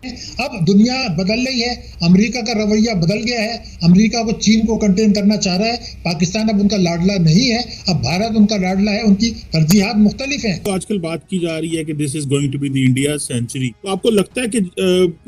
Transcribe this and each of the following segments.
अब दुनिया बदल रही है, अमेरिका का रवैया बदल गया है। अमेरिका को चीन को कंटेन करना चाह रहा है, पाकिस्तान अब उनका लाडला नहीं है, अब भारत उनका लाडला है, उनकी तरजीहात मुख्तलिफ हैं। तो आजकल बात की जा रही है कि this is going to be the India century, तो आपको लगता है कि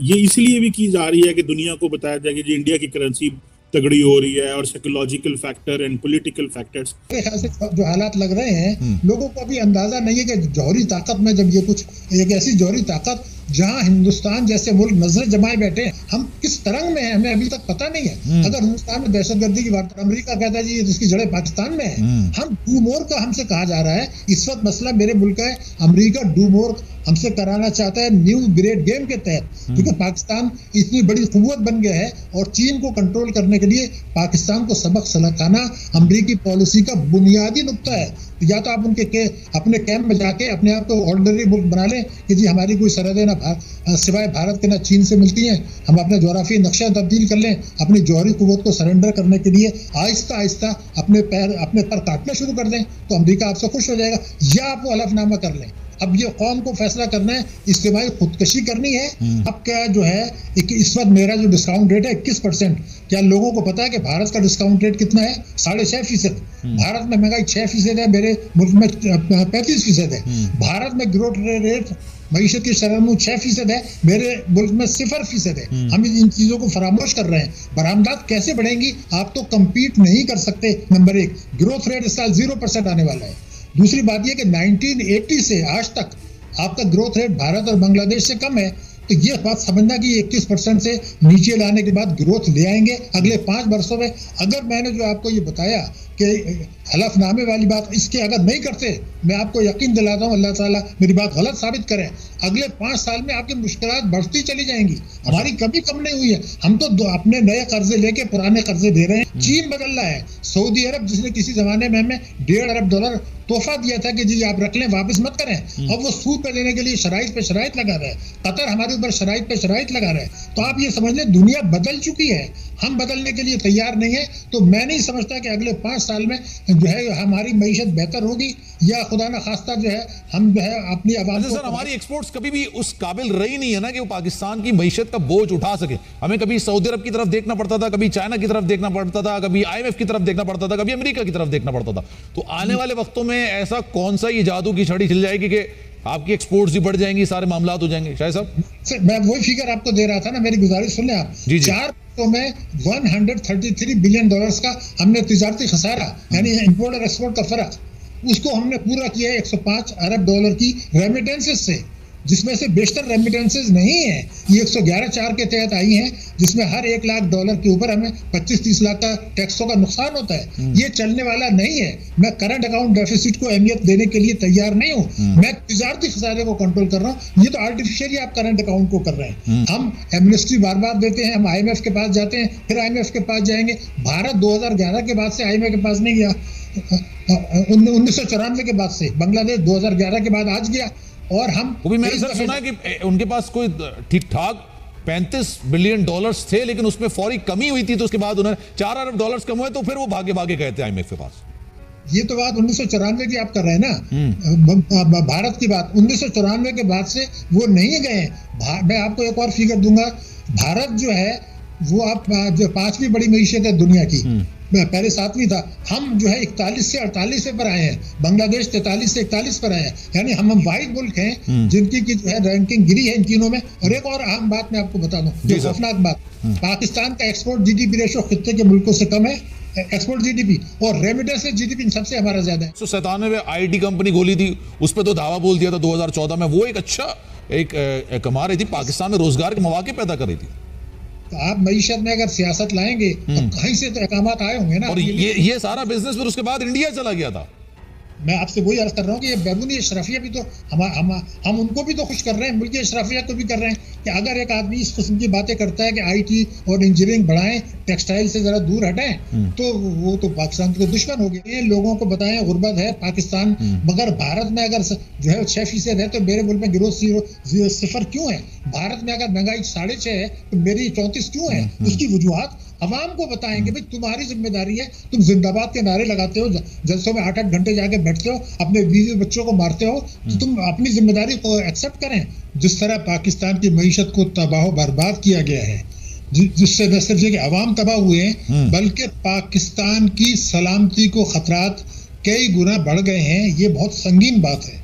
ये इसलिए भी की जा रही है कि दुनिया को बताया जाए कि इंडिया की करेंसी तगड़ी हो रही है और psychological factor and political factors? मेरे ख्याल से जो हालात लग रहे हैं, लोगों को अभी अंदाजा नहीं है कि जौहरी ताकत में जब ये कुछ एक ऐसी जौहरी ताकत जहां हिंदुस्तान जैसे मुल्क नजर जमाए बैठे हैं, हम किस तरंग में हैं हमें अभी तक पता नहीं है। अगर हिंदुस्तान में दहशतगर्दी की बात, अमेरिका कहता है जी इसकी जड़ें पाकिस्तान में है, हम डू मोर का हमसे कहा जा रहा है। इस वक्त मसला मेरे मुल्क का है, अमेरिका डू मोर हमसे कराना चाहता है न्यू ग्रेट गेम के तहत, क्योंकि पाकिस्तान इतनी बड़ी कुव्वत बन गया है और चीन को कंट्रोल करने के लिए पाकिस्तान को सबक सिखाना अमेरिकी पॉलिसी का बुनियादी नुक्ता है। या तो आप उनके अपने कैंप में जाके अपने आप को ऑर्डिनरी मुल्क बना लें कि जी हमारी कोई सरहदें ना सिवाय भारत के ना चीन से मिलती हैं, हम अपना जोग्राफी नक्शा तब्दील कर लें, अपनी जौहरी कुव्वत को सरेंडर करने के लिए आहिस्ता आहिस्ता अपने पर काटना शुरू कर दें, तो अमेरिका आपसे खुश हो जाएगा। या आप वो हलफनामा कर लें। अब ये कौम को फैसला करना है, इज्तिमाई खुदकशी करनी है। अब क्या जो है इस वक्त मेरा जो डिस्काउंट रेट है 21%, क्या लोगों को पता है कि भारत का डिस्काउंट रेट कितना है? 6.5%। भारत में महंगाई 6% है, मेरे मुल्क में 35% है। भारत में ग्रोथ रेट मईशत की शरह 6% है, मेरे मुल्क में 0% है। हम इन चीजों को फरामोश कर रहे हैं। बरामदात कैसे बढ़ेंगी? आप तो कम्पीट नहीं कर सकते। नंबर 1, ग्रोथ रेट इस साल 0% आने वाला है। दूसरी बात यह कि 1980 से आज तक आपका ग्रोथ रेट भारत और बांग्लादेश से कम है, तो ये बात समझना कि 21% से नीचे लाने के बाद ग्रोथ ले आएंगे अगले 5 वर्षों में। अगर मैंने जो आपको ये बताया कि हलफनामे वाली बात, इसके अगर नहीं करते, मैं आपको यकीन दिलाता हूँ अल्लाह ताला मेरी बात गलत साबित करें, अगले 5 साल में आपकी मुश्किलात बढ़ती चली जाएंगी। हमारी कभी कम नहीं हुई है। हम तो अपने नए कर्जे लेके पुराने कर्जे दे रहे हैं। चीन बदल रहा है। सऊदी अरब जिसने किसी जमाने में हमें $1.5 अरब तोहफा दिया था कि जी आप रख लें, वापस मत करें, अब वो सूद पे देने के लिए शराइत पे शराइत लगा रहा है। कतर हमारे ऊपर शराइत पे शराइत लगा रहा है। तो आप ये समझ लें दुनिया बदल चुकी है, हम बदलने के लिए तैयार नहीं है। तो मैं नहीं समझता कि अगले 5 साल में जो है हमारी मईशत बेहतर होगी या खुदा ना खास्ता जो है हम जो है अपनी आवाम को। सर, हमारी एक्सपोर्ट्स कभी भी उस काबिल रही नहीं है ना कि वो पाकिस्तान की मईशत का बोझ उठा सके। हमें कभी सऊदी अरब की तरफ देखना पड़ता था, कभी चाइना की तरफ देखना पड़ता था, कभी IMF की तरफ देखना पड़ता था, कभी अमेरिका की तरफ देखना पड़ता था। तो आने वाले वक्तों में ऐसा कौन सा ये जादू की छड़ी चल जाएगी कि आपकी एक्सपोर्ट्स भी बढ़ जाएंगी, सारे मामला हो जाएंगे? शायद साहब मैं वही फिगर आपको दे रहा था ना, मेरी गुजारिश सुन लें आप। 4 तो में $133 बिलियन का हमने तिजारती खसारा यानी इंपोर्ट और एक्सपोर्ट का फर्क, उसको हमने पूरा किया है $105 अरब की रेमिटेंसेस से, जिसमें से बेशतर रेमिटेंसेस नहीं है। ये 111(4) के तहत आई हैं, जिसमें हर $1 लाख के ऊपर हमें 25-30 लाख का टैक्सों का नुकसान होता है। ये चलने वाला नहीं है। मैं करंट अकाउंट डेफिसिट को अहमियत देने के लिए तैयार नहीं हूँ। मैं तिजारती खसारे को कंट्रोल कर रहा हूँ। ये तो आर्टिफिशियली आप करंट अकाउंट को कर रहे हैं। हम एमनेस्टी बार बार देते हैं, हम IMF के पास जाते हैं, फिर IMF के पास जाएंगे। भारत 2011 के बाद से IMF के पास नहीं गया, 1994 के बाद से। बांग्लादेश 2011 के बाद आज गया। और हम वो भी मैंने सर सुना है कि उनके पास कोई ठीक ठाक $35 बिलियन थे, लेकिन उसमें फौरी कमी हुई थी, तो उसके बाद उन्हें $4 अरब कम हुए, तो फिर वो भागे भागे गए थे IMF के पास। ये तो बात 1994 की आप कर रहे हैं ना, भारत की बात 1994 के बाद से वो नहीं गए। मैं आपको एक और फिगर दूंगा। भारत जो है वो आप जो 5वीं बड़ी मईशत है दुनिया की, पहले 7वीं था। हम जो है 41 से 48 पर आए हैं, बांग्लादेश 43 से 41 पर आए हैं। यानी हम वाहिद मुल्क हैं जिनकी की जो है रैंकिंग गिरी है इन तीनों में। और एक और अहम बात मैं आपको बता दूं, जो खौफनाक बात, पाकिस्तान का एक्सपोर्ट GDP रेशो खित्ते के मुल्कों से कम है, एक्सपोर्ट GDP, और रेमिटेंस GDP सबसे हमारा ज्यादा है। 1997 में IT कंपनी खोली थी, उस पर तो दावा बोल दिया था 2014 में, वो एक अच्छा कमा रही थी, पाकिस्तान में रोजगार के मौके पैदा कर रही थी। तो आप मईशत में अगर सियासत लाएंगे तो कहीं से तो अहकामात आए होंगे ना। और ये सारा बिजनेस फिर उसके बाद इंडिया चला गया था। मैं आपसे वही अर्ज कर रहा हूँ कि ये बैरूनी अशराफिया भी तो हम उनको भी तो खुश कर रहे हैं, मुल्की अशराफिया को भी कर रहे हैं कि अगर एक आदमी इस किस्म की बातें करता है कि IT और इंजीनियरिंग बढ़ाएं, टेक्सटाइल से जरा दूर हटें, तो वो तो पाकिस्तान के दुश्मन हो गए। लोगों को बताएं गुर्बत है पाकिस्तान, मगर भारत में अगर जो है 6% है तो मेरे मुल्क में ग्रोथ 0 क्यों है? भारत में अगर महंगाई 6.5 है तो मेरी 34 क्यों है? उसकी वजूहत अवाम को बताएंगे। भाई तुम्हारी जिम्मेदारी है, तुम जिंदाबाद के नारे लगाते हो, जलसों में 8-8 घंटे जाके बैठते हो, अपने बीवी बच्चों को मारते हो, तो तुम अपनी जिम्मेदारी को एक्सेप्ट करें। जिस तरह पाकिस्तान की मईशत को तबाह बर्बाद किया गया है, जिससे न सिर्फ ये कि अवाम तबाह हुए हैं बल्कि पाकिस्तान की सलामती को खतरात कई गुना बढ़ गए हैं, ये बहुत संगीन बात है।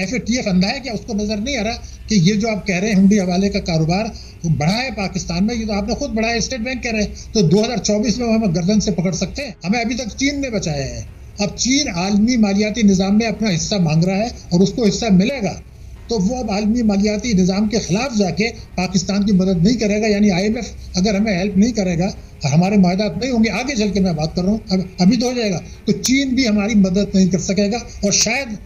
FATF अंधा है क्या? उसको नजर नहीं आ रहा कि ये जो आप कह रहे हैं हुंडी हवाले का कारोबार बढ़ा है पाकिस्तान में, ये तो आपने खुद बढ़ाया, स्टेट बैंक कह रहे हैं। तो 2024 में हमें गर्दन से पकड़ सकते हैं? हमें अभी तक चीन ने बचाया है। अब चीन आलमी मालियाती निज़ाम में अपना हिस्सा मांग रहा है और उसको हिस्सा मिलेगा, तो वो अब आलमी मालियाती निज़ाम के खिलाफ जाके पाकिस्तान की मदद नहीं करेगा। यानी IMF अगर हमें हेल्प नहीं करेगा, हमारे मुआहदात नहीं होंगे, आगे चल के मैं बात कर रहा हूँ, अभी तो हो जाएगा, तो चीन भी हमारी मदद नहीं कर सकेगा। और शायद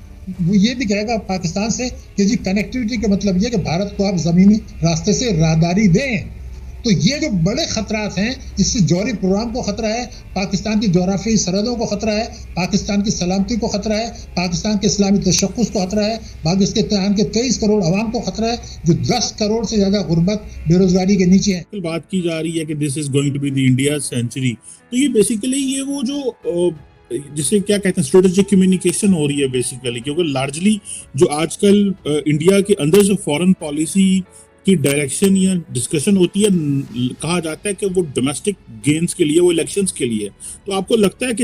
वो ये भी कहेगा पाकिस्तान से कि जी कनेक्टिविटी का मतलब ये कि भारत को आप ज़मीनी रास्ते से राहदारी दें। तो ये जो बड़े खतरात हैं, इससे जौहरी प्रोग्राम को खतरा है, पाकिस्तान की जोग्राफियाई सरहदों को खतरा है, पाकिस्तान की सलामती को खतरा है, पाकिस्तान के इस्लामी तशक्कुस को खतरा है, पाकिस्तान के 23 करोड़ आवाम को खतरा है जो 10 करोड़ से ज्यादा गुर्बत बेरोजगारी के नीचे है। बात की जा रही है कि this is going to be the India century, तो ये बेसिकली ये वो जो जिसे क्या कहते हैं स्ट्रेटेजिक कम्युनिकेशन हो रही है बेसिकली, क्योंकि लार्जली जो आजकल इंडिया के अंदर जो फॉरेन पॉलिसी की डायरेक्शन या डिस्कशन होती है, कहा जाता है कि वो डोमेस्टिक गेन्स के लिए, वो इलेक्शंस के लिए। तो आपको लगता है कि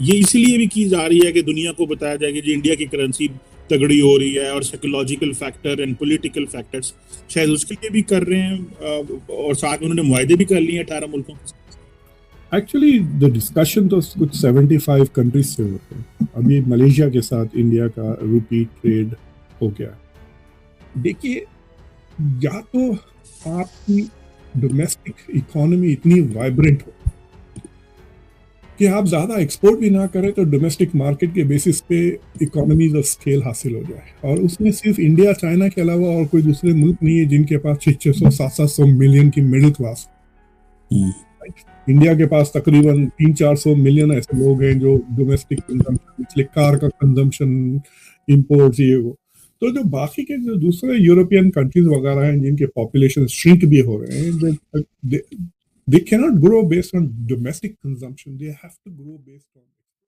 ये इसलिए भी की जा रही है कि दुनिया को बताया जाए कि जो इंडिया की करेंसी तगड़ी हो रही है और psychological factor and political factors शायद उसके लिए भी कर रहे हैं, और साथ में उन्होंने मुआहदे भी कर लिए हैं 18 मुल्कों के। एक्चुअली द डिस्कशन तो कुछ 75 कंट्रीज से होते हैं। अभी मलेशिया के साथ इंडिया का रुपी ट्रेड हो गया। देखिए, या तो आपकी डोमेस्टिक इकोनॉमी इतनी वाइब्रेंट हो कि आप ज़्यादा एक्सपोर्ट भी ना करें तो डोमेस्टिक मार्केट के बेसिस पे इकोनॉमीज ऑफ स्केल हासिल हो जाए, और उसमें सिर्फ इंडिया चाइना के अलावा और कोई दूसरे मुल्क नहीं है जिनके पास 600-700 मिलियन की मिडिल क्लास। इंडिया के पास तकरीबन 300-400 मिलियन ऐसे लोग हैं जो डोमेस्टिक कंजम्पशन, इसलिए कार का कंजम्पशन, इंपोर्ट्स, ये वो। तो जो बाकी के जो दूसरे यूरोपियन कंट्रीज वगैरह हैं जिनके पॉपुलेशन श्रिंक भी हो रहे हैं, they cannot grow based on domestic consumption, they have to grow based on